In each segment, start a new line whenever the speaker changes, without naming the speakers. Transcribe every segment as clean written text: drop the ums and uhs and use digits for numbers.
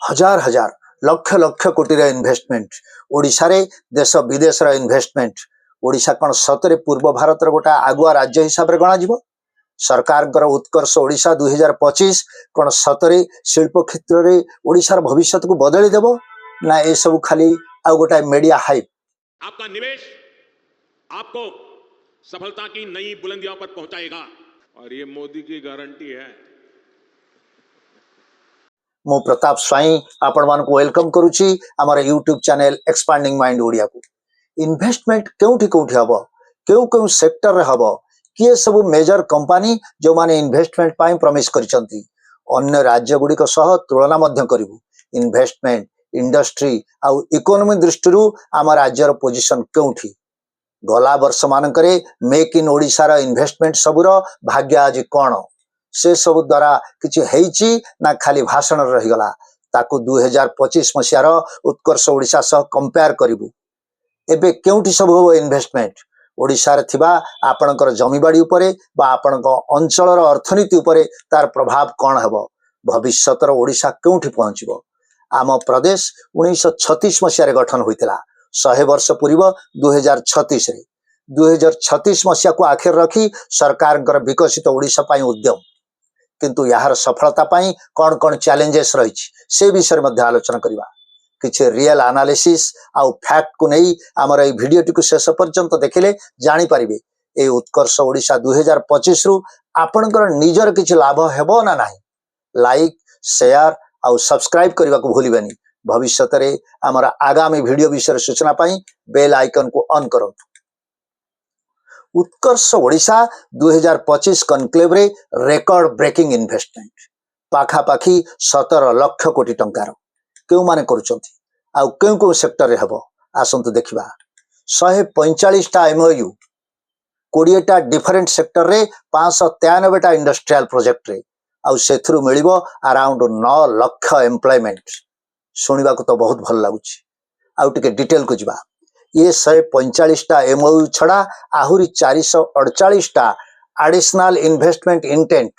हजार हजार लक्ष लक्ष कोटी इन्वेस्टमेंट ओडिशा रे देश विदेश इन्वेस्टमेंट ओडिशा कौन सतरे पूर्व भारत गोटे आगुआ राज्य हिसाब से गणा सरकार उत्कर्ष ओडिशा 2025 कौन सतरे शिल्प क्षेत्र में ओडिशार भविष्य को बदली देव ना ये सब खाली आ गोटा मीडिया हाइप।
आपका निवेश आपको सफलता की नई बुलंदियों पर पहुंचाएगा और ये मोदी की गारंटी है।
मु प्रताप स्वाई आपण मान को वेलकम करुची आमर YouTube channel expanding mind Odia को। इन्वेस्टमेंट केउठी केउठी हबो केउ केउ सेक्टर रे हबो किए सब मेजर कंपनी जो माने इन्वेस्टमेंट पाई प्रॉमिस करिसंती अन्य राज्य गुडी को सह तुलना मध्य करिवु। इन्वेस्टमेंट इंडस्ट्री आ इकोनॉमी दृष्टि आम राज्यर पोजीशन केउठी गला वर्ष मानकरे मेक इन ओडिशा रा इन्वेस्टमेंट सबुर भाग्य आज कोन से सब द्वारा किछि हेइची ना खाली भाषण रहीगला ताकू 2025 मसियार उत्कर्ष ओडिशा सह कंपेयर करिवु। एबे केउठी सब हो इन्वेस्टमेंट ओडिशा रे थिबा आपणकर जमीबाड़ी उपरे बा आपणक अंचलर अर्थनीति उपरे तार प्रभाव कोन हेबो भविष्यतर ओडिशा केउठी पहुंचीबो। आम प्रदेश 1936 मसियारे गठन होइतिला 100 वर्ष पूर्व 2036 रे 2036 मसिया को आखिर रखी सरकार विकसित ओडिशा पाई उद्यम किंतु यार सफलता पाई कौन कौन चैलेंजेस रही से विषय में आलोचना करवा किसी रियल एनालिसिस आउ फैक्ट को नहीं आमर ये वीडियो टी शेष पर्यंत देखिले जानी पारिबे ए उत्कर्ष ओडिशा 2025 रु आपनकर निजर किछि लाभ हेबो ना नाही। लाइक शेयर आउ सब्सक्राइब करने को भूलिबेनी। भविष्य रे आमर आगामी वीडियो विषय सूचना पाई बेल आइकन को ऑन करंतु। उत्कर्ष ओडिशा 2025 कनक्लेव रे रेकॉर्ड ब्रेकिंग इन्वेस्टमेंट पाखापाखी 17 लाख कोटी टंकार क्यों माने करूचंती आ क्यों क्यों सेक्टर रे हबो आसंतु देखिबा। 145 टा एमओयू 20 टा डिफरेंट सेक्टर रे 593 टा इंडस्ट्रियल प्रोजेक्ट रे आ सेथरु मिलिबो अराउंड 9 लाख एम्प्लॉयमेंट। सुनिबा को तो बहुत भल लागुची आ टिके डिटेल को जिबा। ये 145 टा एमओयू छड़ा आहुरी 448 टा एडिशनल इन्वेस्टमेंट इंटेंट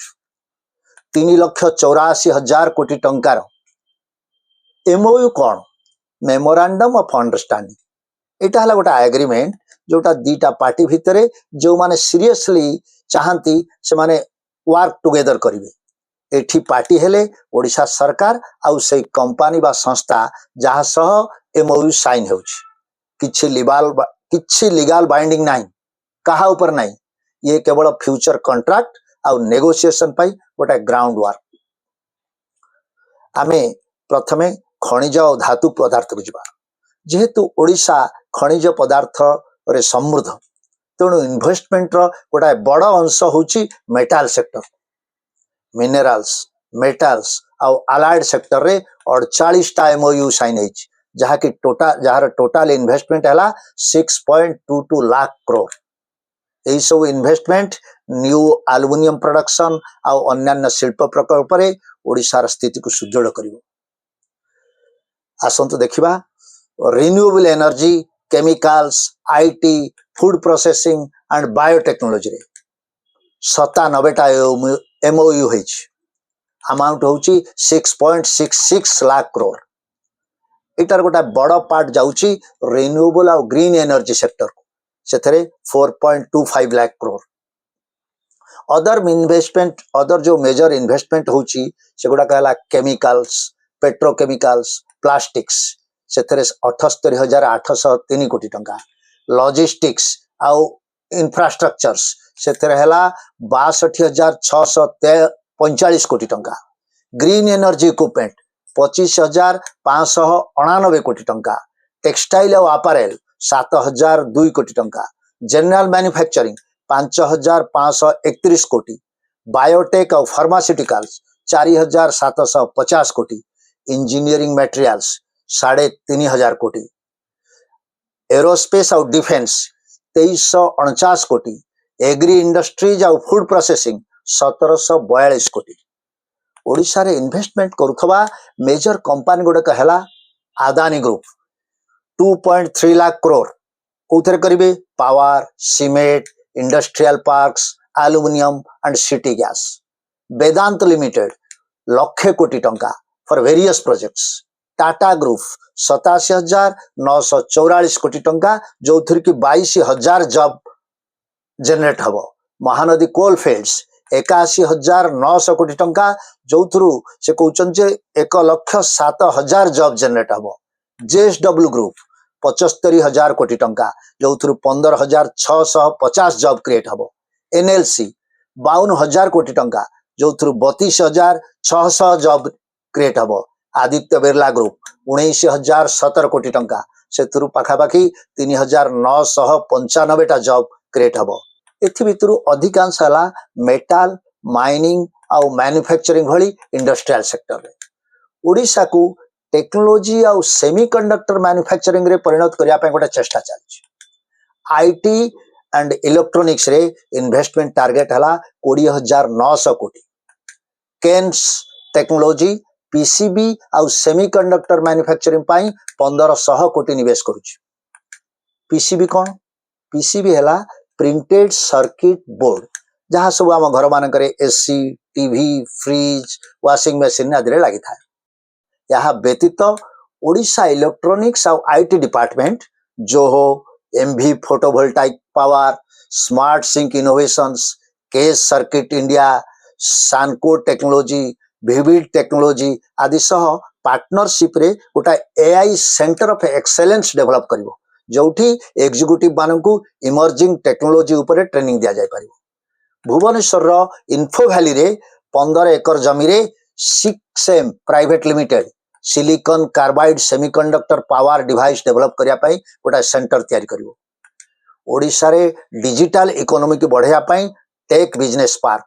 3,84,000 कोटी टंकार एमओयू कौन मेमोरांडम ऑफ अंडरस्टैंडिंग एटा हला गोटा एग्रीमेंट जोटा दीटा पार्टी भितरे जो माने सीरियसली चाहती से माने वर्क टुगेदर करिवे। एठी पार्टी हेले ओडिशा सरकार आउ से कंपनी बा संस्था जहा सह एमओयू साइन होउची किछि लीगल बाइंडिंग नहीं कहा ऊपर नहीं ये केवल फ्यूचर कॉन्ट्रैक्ट आउ नेगोशिएशन पाई गोटे ग्राउंड वर्क। आमे प्रथमे खनिज और धातु पदार्थ को जिबा जेहेतु ओडिशा खनिज पदार्थ रे समृद्ध तेणु इन्वेस्टमेंट रो गोटे बड़ अंश होची मेटाल सेक्टर मिनरल्स मेटल्स आउ अलाइड सेक्टर रे 48 टा एमओयू साइन होइछ जहा कि टोटाल इन्वेस्टमेंट है 6.22 लाख करोड़। यही सब इन्वेस्टमेंट न्यू एल्युमिनियम प्रोडक्शन आउ अन्यान्य शिल्प प्रकल्प रे ओडिशार स्थिति को सुदृढ़ करिवो। आसंतु देखिबा renewable energy chemicals IT food processing and biotechnology रे 97 टा एमओयू होइछ अमाउंट होची 6.66 लाख करोड़। इटार गोटा बड़ पार्ट जाउची रिन्यूएबल और ग्रीन एनर्जी सेक्टर को सेथरे 4.25 lakh crore. Other investment other जो मेजर इन्वेस्टमेंट होची सेगुडा कहला केमिकल्स पेट्रोकेमिकल्स प्लास्टिक्स सेथरे 78,803 कोटी टंका। लॉजिस्टिक्स आउ इंफ्रास्ट्रक्चर्स सेथरे हला 62,645 कोटी टंका। ग्रीन एनर्जी इक्विपमेंट 25,599 कोटी टंका। टेक्सटाइल और अपारेल 7,002 कोटी टंका। जनरल मैन्युफैक्चरिंग 5,531 कोटी। बायोटेक और फार्मास्यूटिकल्स 4,750 कोटी। इंजीनियरिंग मटेरियल्स 3,500 कोटी। एरोस्पेस और डिफेंस 2,349 कोटी। एग्री इंडस्ट्रीज और फूड प्रोसेसिंग 1,742 कोटी। ओडिशा रे इन्वेस्टमेंट करुथबा मेजर कंपनी गुडक हैला आदानी ग्रुप 2.3 लाख करोड़ कोथरे करिवे power cement industrial parks aluminium and city gas. Vedanta limited 1,00,000 कोटी टंका for various projects. Tata group 87,944 कोटी टंका जो थी कि 22,000 जॉब जनरेट हब। महानदी कोलफील्ड्स 81,900 कोटी टंका जो से कहते 1,07,000 जॉब जनरेट हब। जेएसडब्ल्यू ग्रुप 75,000 कोटी टंका जो 15,650 जॉब क्रिएट हब। एनएलसी 52,000 कोटी टंका जो 32,600 job create hub. Aditya Birla group 19,017 कोटी टंका से पाखापाखि 3,995 जॉब क्रिएट हब। एथि भितरु अधिकांश हला मेटाल माइनिंग आउ मैन्युफैक्चरिंग भली इंडस्ट्रियल सेक्टर रे। ओडिशा को टेक्नोलॉजी आउ सेमीकंडक्टर मैन्युफैक्चरिंग रे परिणत करिया पे गोटे चेष्टा चलछि। आईटी एंड इलेक्ट्रॉनिक्स रे इन्वेस्टमेंट टारगेट हला 20,900 कोटी। केन्स टेक्नोलॉजी पीसीबी आउ सेमीकंडक्टर मैन्युफैक्चरिंग पाई 1,500 कोटी निवेश करूछि। पीसीबी कौन? पीसीबी हला प्रिंटेड सर्किट बोर्ड जहाँ सब आम घर मानक AC TV fridge washing machine आदि लगी था। यह व्यतीत ओडिशा इलेक्ट्रॉनिक्स आउ आईटी डिपार्टमेंट जो हो MV photovoltaic power smart sync innovations case circuit India Sanco technology vivid technology आदि सह पार्टनरशिप रे गोटा AI centre of excellence develop करिवो जोठी एग्जीक्यूटिव मानकू इमर्जिंग टेक्नोलॉजी ऊपर ट्रेनिंग दिया जाय परिवो। भुवनेश्वर रो इन्फो वैली रे 15 एकर जमी रे 6M private limited silicon carbide semiconductor power device develop करिया पई गोटा सेंटर तैयारी करिवो। ओडिशा रे डिजिटल इकोनॉमी के बढ़ाया पई tech business park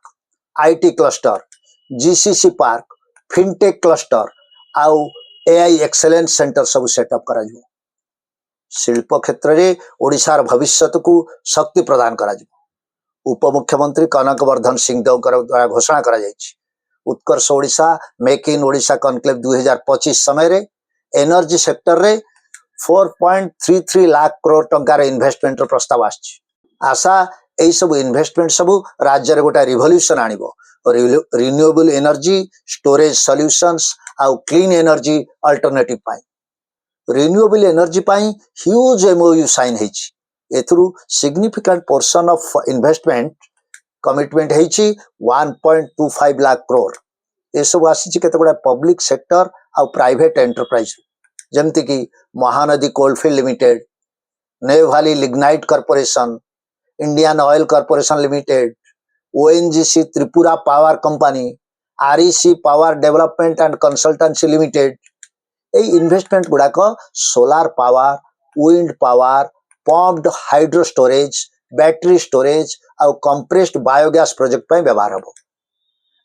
IT cluster GCC park fintech cluster आउ एआई एक्सेलेंस सेंटर सब सेटअप करा जो। शिल्प क्षेत्र रे ओडिशार भविष्य को शक्ति प्रदान करा जो। उपमुख्यमंत्री कनक वर्धन सिंहदेव द्वारा घोषणा करा जायछि। Utkarsh Odisha make in Odisha conclave 2025 समय रे एनर्जी सेक्टर रे 4.33 लाख करोड़ टंकार इन्वेस्टमेंट प्रस्ताव आछि। आशा एई सब इन्वेस्टमेंट सब राज्य रे गोटा रिवोल्यूशन आनिबो। रिन्यूएबल एनर्जी स्टोरेज सॉल्यूशंस आउ क्लीन एनर्जी अल्टरनेटिव पाई रिन्यूएबल एनर्जी पाई ह्यूज एमओयू साइन हेछि। एथुरु significant portion of investment commitment हेछि 1.25 लाख करोड़। ए सब आसी केते गुडा पब्लिक सेक्टर आउ प्राइवेट एंटरप्राइज जेमति कि Mahanadi coalfield limited Neyveli lignite corporation Indian oil corporation limited ONGC Tripura power company REC power development and consultancy limited. ए इन्वेस्टमेंट गुड़ाक solar power wind power pumped hydro storage battery storage आउ compressed biogas project पे व्यवहार हम।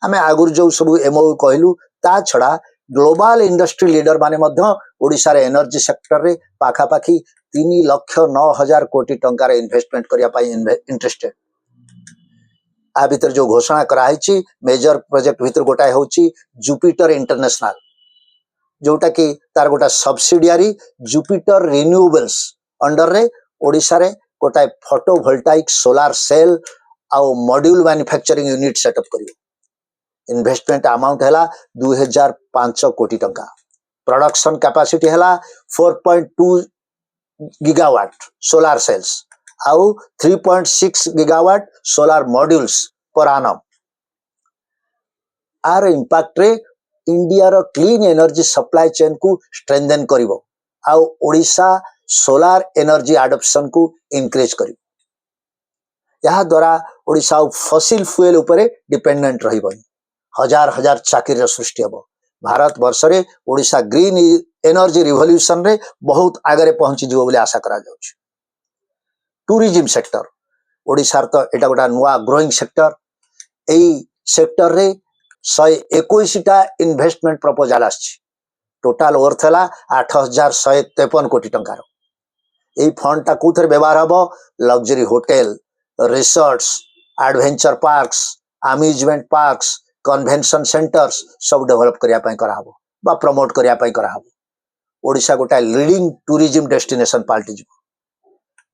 आम आगुरी जो सब MOU कहलु ता छड़ा ग्लोबल इंडस्ट्री लीडर माने मध्य ओडिशा रे एनर्जी सेक्टर रे पाखापाखि 3,09,000 कोटी टंकार इन्वेस्टमेंट करिया पाई इंटरेस्टेड। आ भीतर जो घोषणा कराई मेजर प्रोजेक्ट भीतर गोटाए होची जुपिटर इंटरनेशनल जोटा कि तार गोटा सब्सिडियरी जुपिटर रिन्यूएबल्स अंडर रे ओडिशा रे गोटाए फोटोवोल्टाइक सोलार सेल आउ मॉड्यूल मैन्युफैक्चरिंग यूनिट सेटअप करियो। इन्वेस्टमेंट अमाउंट हैला 2,500 कोटी टंका। प्रोडक्शन कैपेसिटी हैला 4.2 गीगावाट सोलार सेल्स आउ 3.6 गीगावाट सोलार मॉड्यूल्स पर आनम। आर इंपैक्ट रे इंडिया रो क्लीन एनर्जी सप्लाई चेन को स्ट्रेंथन करिवो आउ ओडिशा सोलार एनर्जी एडॉप्शन को इंक्रीज करिवो। यह द्वारा ओडिशा फसिल फ्यूएल उपरे डिपेंडेंट रहिबनी। हजार हजार चाकरी सृष्टि हबो। भारत वर्ष रे ओडिशा ग्रीन एनर्जी रिवोल्यूशन रे बहुत आगे पहुंची जीवो बोली आशा करा जाउछि। टूरिज्म सेक्टर ओडिशा तो एटा गोटा नुआ ग्रोइंग सेक्टर। एई सेक्टर रे 121टा इन्वेस्टमेंट प्रपोजल आछि। टोटल वर्थ है 8,153 कोटी टंकार। यही फंड टा कौन व्यवहार हम luxury hotel resorts adventure parks amusement parks convention centres सब डेवलप करने कराहब बा प्रमोट करने कराहब। ओडिशा गोटा लीडिंग टूरिज्म डेस्टिनेशन पार्टी जीव।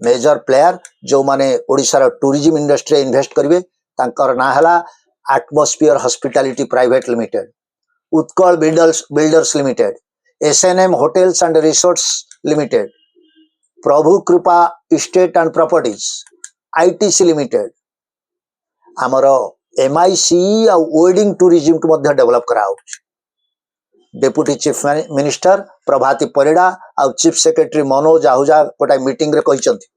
मेजर प्लेयर जो माने ओडिशा टूरिज्म इंडस्ट्री इन्वेस्ट करेंगे तांकर ना हला atmosphere hospitality private limited Utkal builders limited, SNM hotels and resorts limited, Prabhu Kripa estate and properties, ITC limited, आमर MICE आ वेडिंग टूरिज्म को मध्य डेवलप करा deputy chief minister Prabhati Parida आ चीफ सेक्रेटरी मनोज आहूजा गोटे मीटिंग रे कहिसंती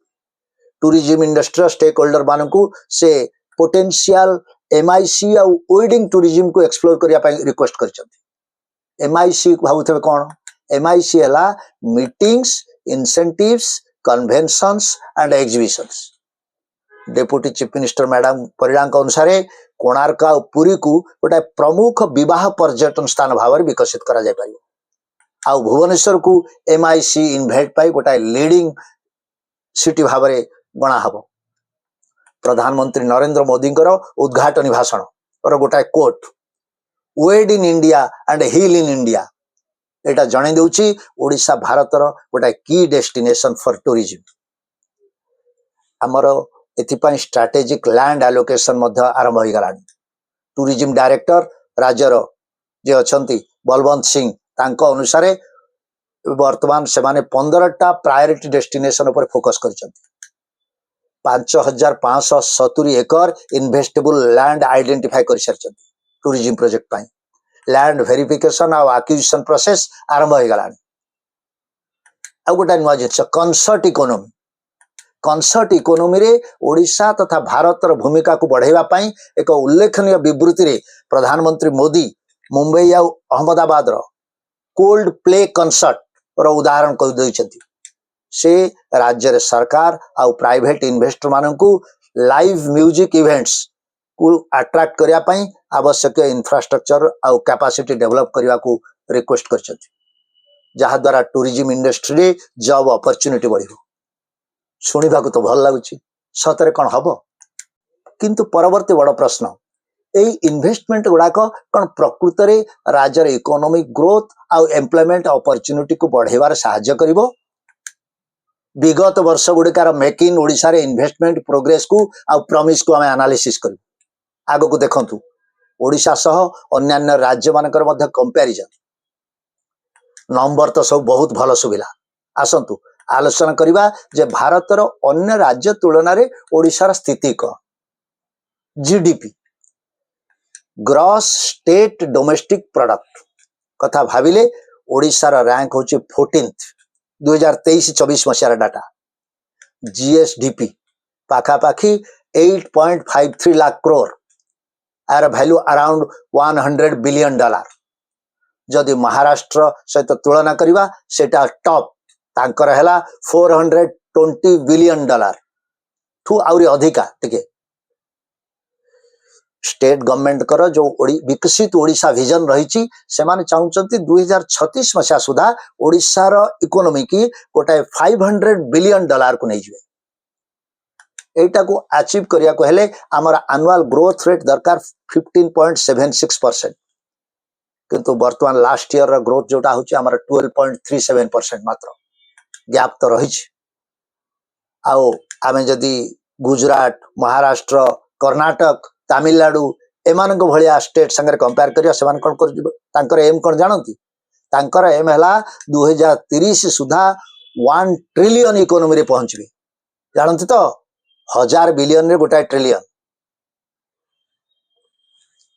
टूरिज्म इंडस्ट्री स्टेक होल्डर मानकू से पोटेंशियल MICE आ वेडिंग टूरिज्म को एक्सप्लोर करिया पई रिक्वेस्ट करचंती। MICE भाबुथबे कोन? MICE हला meetings, incentives, conventions and exhibitions. Deputy chief minister madam Parida अनुसार कोणार्क आ पुरी को गोटे प्रमुख विवाह पर्यटन स्थान भाव विकसित करा जाय पारिबो। आ भुवनेश्वर को MICE इन्वाइट पाई गोटे लीडिंग सिटी भाव गणा हबो। प्रधानमंत्री नरेंद्र मोदी उद्घाटनी भाषण और गोटाए quote wed in India and heal in India एटा जणे देउची ओडिशा भारतर गोटाए की डेस्टिनेशन फॉर टूरिज्म। हमर एथिपाई स्ट्रेटेजिक लैंड एलोकेशन मध्य आरंभ हो गलानी। टूरिज्म डायरेक्टर राज्यर जे अछंती बलवंत सिंह तांको अनुसार वर्तमान से माने 15टा प्रायोरिटी डेस्टिनेशन पर फोकस करछंती। 5570 एकर इन्वेस्टेबल लैंड आइडेंटिफाई कर सारछंती टूरिज्म प्रोजेक्ट पाई। लैंड वेरिफिकेशन और एक्विजिशन प्रोसेस आरंभ हो गलानी। आ गोटा नुआ जिनिस कंसर्ट इकोनॉमी। कंसर्ट इकोनॉमी रे ओडिशा तथा भारतर भूमिका को बढ़ाइबा पाई एक उल्लेखनीय विवृत्ति रे प्रधानमंत्री मोदी मुंबई आ अहमदाबाद रो कोल्ड प्ले कंसर्ट रो उदाहरण कर दैछंती। से राज्य रे सरकार आ प्राइवेट इन्वेस्टर मानकू लाइव म्यूजिक इवेंट्स को अट्रैक्ट करिया पाई आवश्यक इंफ्रास्ट्रक्चर आ कैपेसिटी डेवलप करिया को रिक्वेस्ट करछंती, जहा द्वारा टूरिज्म इंडस्ट्री रे जॉब अपॉर्चुनिटी बढ़िबो। शुणिबा को तो भल लागुची, सतरे कौन हबो? किंतु परवर्ती बड़ प्रश्न एई इन्वेस्टमेंट गुड़ाक कौन प्रकृत रे राज्यर इकोनॉमिक ग्रोथ आ एम्प्लॉयमेंट अपॉर्चुनिटी को बढ़ेबार सहायता करिवो? विगत वर्ष गुड़िकार मेक इन ओडिशा रे इन्वेस्टमेंट प्रोग्रेस को आ प्रॉमिस को आमे एनालिसिस करू। आगो को देखंतु ओडिशा सह अन्यान्य राज्य मानकर मध्य कंपैरिजन नंबर तो सब बहुत भल सुबिला। आसंतु आलोचना करिबा जे भारतर अन्य राज्य तुलना रे ओडिशार स्थिति को GDP gross state domestic product कथा भाविले ओडिशार रैंक होची 14th 2023-24 मसियार डाटा। GSDP पाखापाखी 8.53 लाख करोड़ आर वैल्यू अराउंड $100 बिलियन। जदि महाराष्ट्र सहित तुलना करिबा सेटा टॉप तांकर हैला $420 बिलियन ठू आउरी अधिका टिके। स्टेट गवर्नमेंट कर जो विकसित ओडिशा विजन रही से माने चाहूचंती 2036 मसिया सुधा ओडिशार इकोनॉमी की गोटाए $500 बिलियन को नहीं जिवे। एटा को अचीव करिया को हेले हमर एनुअल ग्रोथ रेट दरकार 15.76%, किंतु वर्तमान लास्ट ईयर रो ग्रोथ जोटा होची हमर 12.37% मात्र गैप तो रही। आओ आमे जदि गुजरात, महाराष्ट्र, कर्नाटक, तमिलनाडु एमानक भलिया स्टेट संगे कंपेयर करिया सेमान कोन कर तांकर एम कोन जानंती? तांकर एम हला 2030 सुधा 1 ट्रिलियन इकोनॉमी रे पहुंचबे। जानंती तो 1000 बिलियन रे गोटा ट्रिलियन।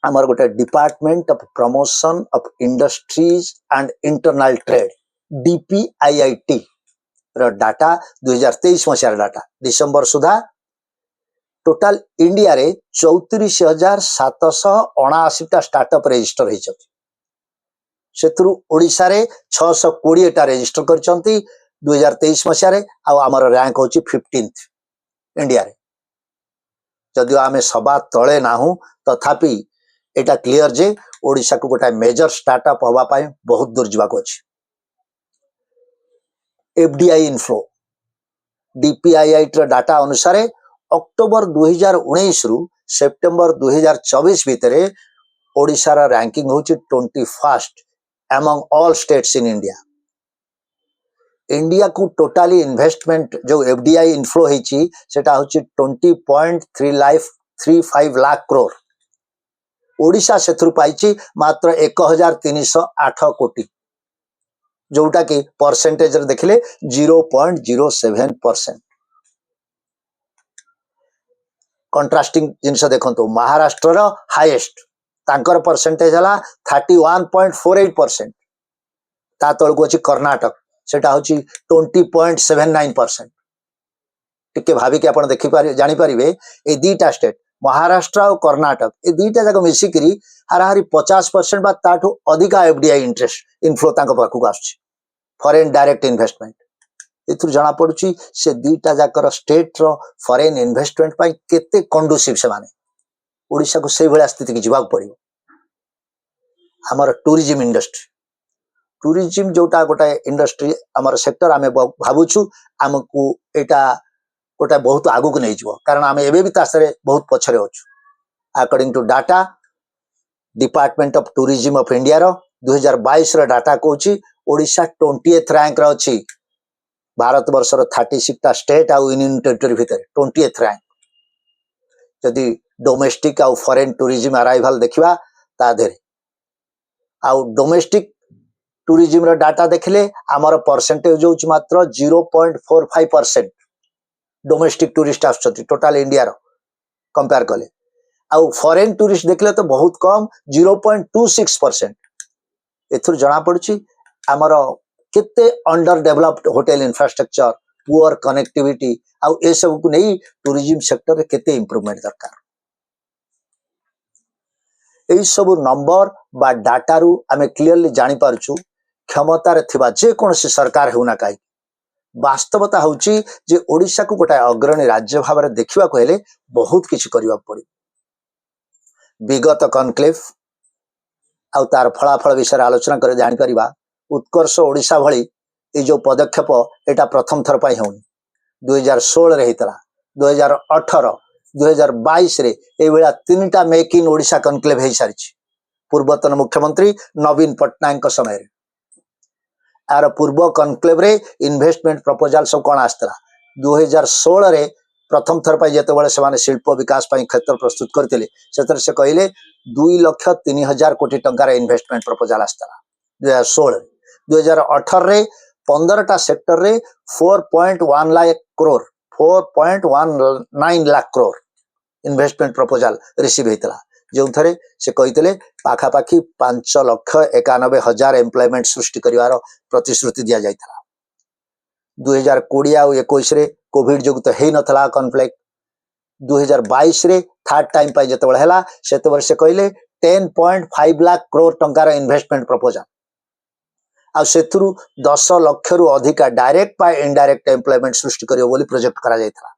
हमर गोटा department of promotion of industries and internal trade DPIIT रो डाटा 2023 मसियार डाटा डिसेंबर सुधा टोटल इंडिया रे 34,779 टा स्टार्टअप रजिस्टर होइछथि। सेतरु ओडिशा रे 620 टा रजिस्टर करचंती 2023 मसिया रे। आ हमर रैंक होची 15th इंडिया रे। जदियो आमे सभा तळे नाहु तथापि एटा क्लियर जे ओडिशा को गोटा मेजर स्टार्टअप होबा पाए बहुत दूर जिबाको अछि। FDI इनफ्लो DPIIT रो डाटा अनुसार अक्टोबर 2019 रु सेप्टेम्बर 2024 भितरे ओडिशा रा रैंकिंग होची 21st among all states in India. India को टोटली इन्वेस्टमेंट जो FDI इनफ्लो होची सेटा होची 20.35 लाख करोड़। ओडिशा सेथुरु पाइछि मात्र 1308 कोटी, जोटा कि परसेंटेज रे देखिले 0.07%। कंट्रास्टिंग जिनस देखंतु महाराष्ट्र रो हाईएस्ट तांकर परसेंटेज हला 31.48%। ता तळकु अछि कर्नाटक सेटा होछि 20.79%। टिके भाबी के आपण देखि पारि जानि परिबे ए दीटा स्टेट महाराष्ट्र और कर्नाटक ए दीटा जाक मिसिकरी हाराहारी 50% बा ताठू अधिका एफडीआई इंटरेस्ट इनफ्लो तांक पाखु आछी फॉरेन डायरेक्ट इन्वेस्टमेंट। एथुर जाना पड़ुची से दीटा जाकर स्टेट रो फॉरेन इन्वेस्टमेंट पाई केते कंडुसिव से माने ओडिशा को सेहि भलिया स्थिति की जिबाक पड़िबो। हमर टूरिज्म इंडस्ट्री टूरिज्म जोटा गोटा इंडस्ट्री आमर सेक्टर आमे भाबुछु हमकु एटा गोटा बहुत आगु को नहीं जीवो, कारण आमे एबे भी तासरे बहुत पछरे होछु। According to data department of tourism of India रो 2022 रो डाटा कहूची ओडिशा 20th रैंक रो अछि भारत वर्ष रो 36 टा स्टेट आ यूनियन टेरिटरी भितर 20th रैंक। जदि डोमेस्टिक आ फॉरेन टूरिज्म अराइवल देखिबा ता देरे आ डोमेस्टिक टूरिज्म रो डाटा देखले हमर परसेंटेज होची मात्र 0.45%। डोमेस्टिक टूरिस्ट आछथि टोटल इंडिया रो कंपेयर कले आउ फॉरेन टूरिस्ट देखले तो बहुत कम 0.26%। एथुर जाना पड़ुची हमर केते under developed hotel infrastructure poor connectivity आउ ए सब को नहीं टूरिज्म सेक्टर रे केते इंप्रूवमेंट दरकार। एई सब नंबर बा डाटा रु आमे क्लियरली जानि पारछु क्षमता रे थिबा जे कोनसी सरकार हेउना काई वास्तवता होची जे ओडिशा को गोटा अग्रणी राज्य भाव में देखा हेले बहुत किछि करबा पड़ी। विगत कनक्लेव आउ तार फलाफल विषय आलोचना कर जानि परिबा उत्कर्ष ओडिशा भली ए जो पदक्षेप एटा प्रथम थर पाई होनी 2016 रे हितला 2018 2022 रे ए बेला तीनटा मेक इन ओडिशा कनक्लेव हे सारिछि पूर्वतन मुख्यमंत्री नवीन पटनायक समय रे। आर पूर्व कनक्लेव रे इन्वेस्टमेंट प्रपोजल सब कोन आस्तला 2016 रे प्रथम थर पाई जेते बेले से शिल्प विकास पाई क्षेत्र प्रस्तुत करथिले सेतर से कहले 2,03,000 कोटी टंका रे इन्वेस्टमेंट प्रपोजल आस्तला 2016 2018 रे 15 टा सेक्टर रे 4.1 lakh crore 4.19 lakh crore investment proposal receive हेतला जो थरे से कहितले पाखापाखी 5,91,000 एम्प्लॉयमेंट सृष्टि करिवार प्रतिश्रुति दिया जायतला। 2020 आ 21 रे कोविड जोग तो हेई नथला कॉन्फ्लिक्ट 2022 रे थर्ड टाइम पाई जते बळ हैला सेते वर्ष से कहले 10.5 लाख करोड़ टंकार इन्वेस्टमेंट प्रपोजल आ सेथुरु 10 लाख रु अधिक डायरेक्ट पा इनडायरेक्ट एम्प्लॉयमेंट सृष्टि करियो बोली प्रोजेक्ट करा जायतला।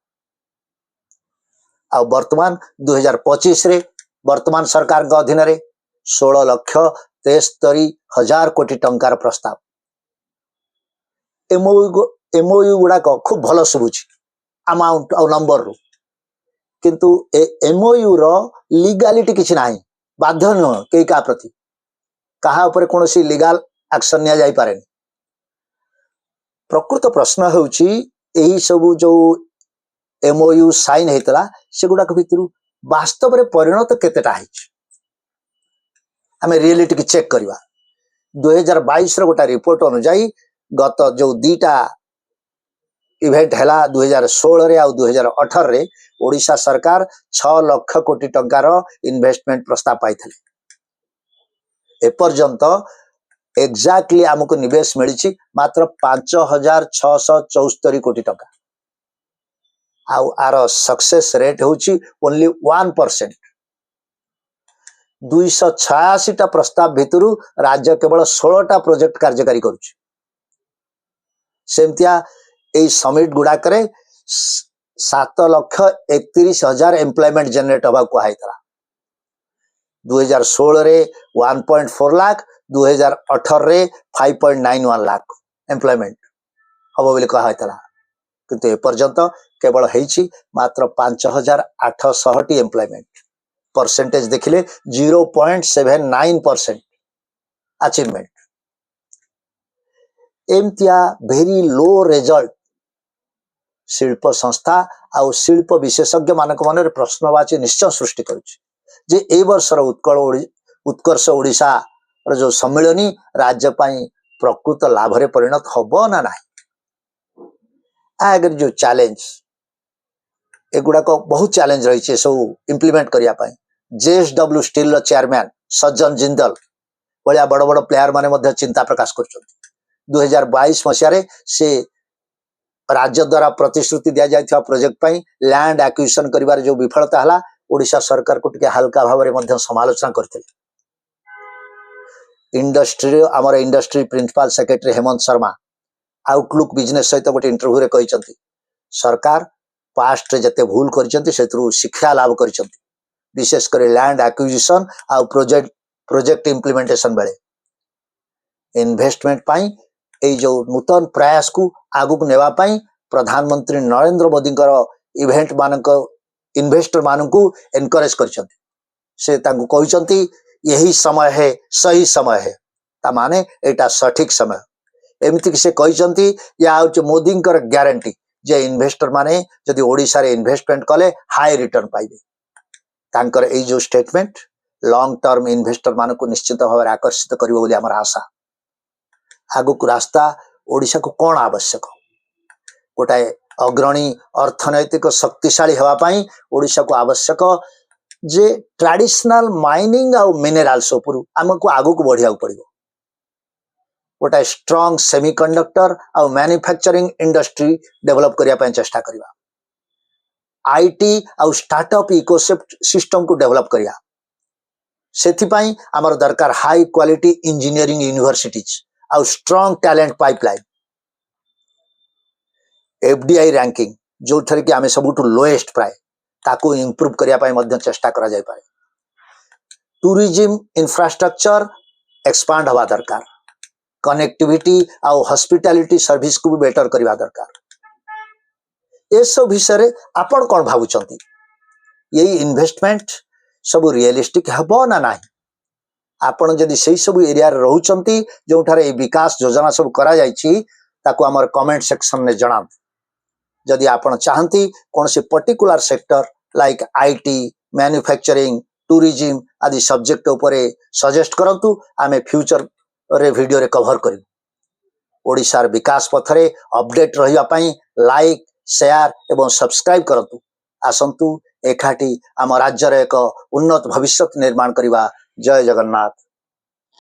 आ वर्तमान 2025 रे वर्तमान सरकार के अधीन रे 16,73,000 कोटी टंकार प्रस्ताव एमओयू गुड़ा खूब भल शुभुची अमाउंट और नंबर रु किंतु एमओयू रो लीगालिटी किछि नाही बाध्य न के का प्रति कहा ऊपर कोनोसी लीगल एक्शन निया जाई पारेनी। प्रकृत प्रश्न होउची एही सब जो एमओयू साइन हेतला सेगुडा के भितरु वास्तव रे परिणत केतेटा हिच हमें रियलिटी की चेक करवा 2022 रो गोटा रिपोर्ट अनुसार गत जो दीटा इवेंट हैला 2016 रे आ 2018 रे ओडिशा सरकार 6 लाख कोटी टंकार इन्वेस्टमेंट प्रस्ताव पाइथिले। एपर्यंत एक्जाक्टली हमको निवेश मिली मात्र 5,674 कोटी टंका आउ आर सक्सेस रेट होची ओनली 1%। 286 टा प्रस्ताव भितरु राज्य केवल 16 टा प्रोजेक्ट कार्यकारी करुछि। सेमतिया ए समिट गुडा करे 7,31,000 एम्प्लॉयमेंट जनरेट होबा को हाइतला 2016 रे 1.4 लाख 2018 रे 5.91 लाख एम्प्लॉयमेंट हबो बोली कहा हाइतला किंतु ए पर्यंत केवल हेछि मात्र 5,800 टी एम्प्लॉयमेंट परसेंटेज देखिले 0.79% अचीवमेंट। एमतिया वेरी लो रिजल्ट शिल्प संस्था आउ शिल्प विशेषज्ञ मानक मन प्रश्नवाची निश्चय सृष्टि करुछि। जे ए वर्षर उत्कर्ष ओडिशा जो सम्मिलनी राज्य पाई प्रकृत लाभ रे परिणत हबो ना नाही आगर जो चैलेंज एगुड़ा को बहुत चैलेंज रही सब इम्प्लीमेंट करने जेएसडब्ल्यू स्टील चेयरमैन सज्जन जिंदल भाया बड़ बड़ प्लेयर माने चिंता प्रकाश कर 2022 मसीह से राज्य द्वारा प्रतिश्रुति दि जाइथिबा प्रोजेक्ट पई लैंड एक्विजिशन करिवार जो विफलता हला ओडिशा सरकार को टिके हल्का भाव में समालोचना करते इंडस्ट्री आमर industry principal secretary Hemant Sharma Outlook business सहित गोटे इंटरव्यू रे कहते सरकार पास्ट रे जते भूल करछंती सेतरु शिक्षा लाभ करछंती विशेषकर लैंड एक्विजिशन आ प्रोजेक्ट इम्प्लीमेंटेशन बेले इन्वेस्टमेंट पाई ए जो नूतन प्रयास को आगु नेवा पाई प्रधानमंत्री नरेंद्र मोदी इवेंट मानक इन्वेस्टर मानक एनकरेज करछंती से तांको कहउचंती यही समय है सही समय है ता माने एटा सठिक समय एमिति कि से कहउचंती या आउच मोदी ग्यारंटी जे इन्वेस्टर माने जदि ओडिशा रे इन्वेस्टमेंट कले हाई रिटर्न पाइबे तांकर ए जो स्टेटमेंट लॉन्ग टर्म इन्वेस्टर मानक निश्चित भाव में आकर्षित करिवो बोली हमर आशा आगु को रास्ता ओडिशा को कौन आवश्यक गोटाए अग्रणी अर्थनैतिक शक्तिशाली हवा पाई ओडिशा को आवश्यक जे ट्रेडिशनल माइनिंग आ मिनरल्स उपरु हमको आगु को बढ़िया पड़िबो गोटाए स्ट्रांग सेमीकंडक्टर आ मैन्युफैक्चरिंग इंडस्ट्री डेवलप करिया पाई चेष्टा करिबा आईटी आ स्टार्टअप इकोसिस्टम को डेवलप करिया सेथिपाई हमर दरकार हाई क्वालिटी इंजीनियरिंग यूनिवर्सिटीज आ strong talent pipeline FDI ranking जो थरे कि आमे सबुठु लोएस्ट प्राय ताको इंप्रूव करिया पाई मध्य चेष्टा करा जाय पारे टूरिज्म इंफ्रास्ट्रक्चर एक्सपांड हवा दरकार कनेक्टिविटी आ हॉस्पिटैलिटी सर्विस को भी बेटर करिवा दरकार ए सब विषय रे आपण कोन भाबुचंती यही इन्वेस्टमेंट सब रियलिस्टिक हबो ना नाही आपण जदि सेही सब एरिया रे रहउचंती जोठारे विकास योजना सब करा जायछि ताको हमर कमेंट सेक्शन में जणाव जदि आपण चाहंती कौन से particular sector like IT manufacturing tourism आदि सब्जेक्ट उपरे सजेस्ट करंतु आमे फ्यूचर रे वीडियो रे कवर करिवु ओडिशार विकास पथरे अपडेट रहिया पई लाइक शेयर एवं सब्सक्राइब करंतु आसंतु एकाठी आम राज्यर एक उन्नत भविष्य निर्माण करिवा जय जगन्नाथ।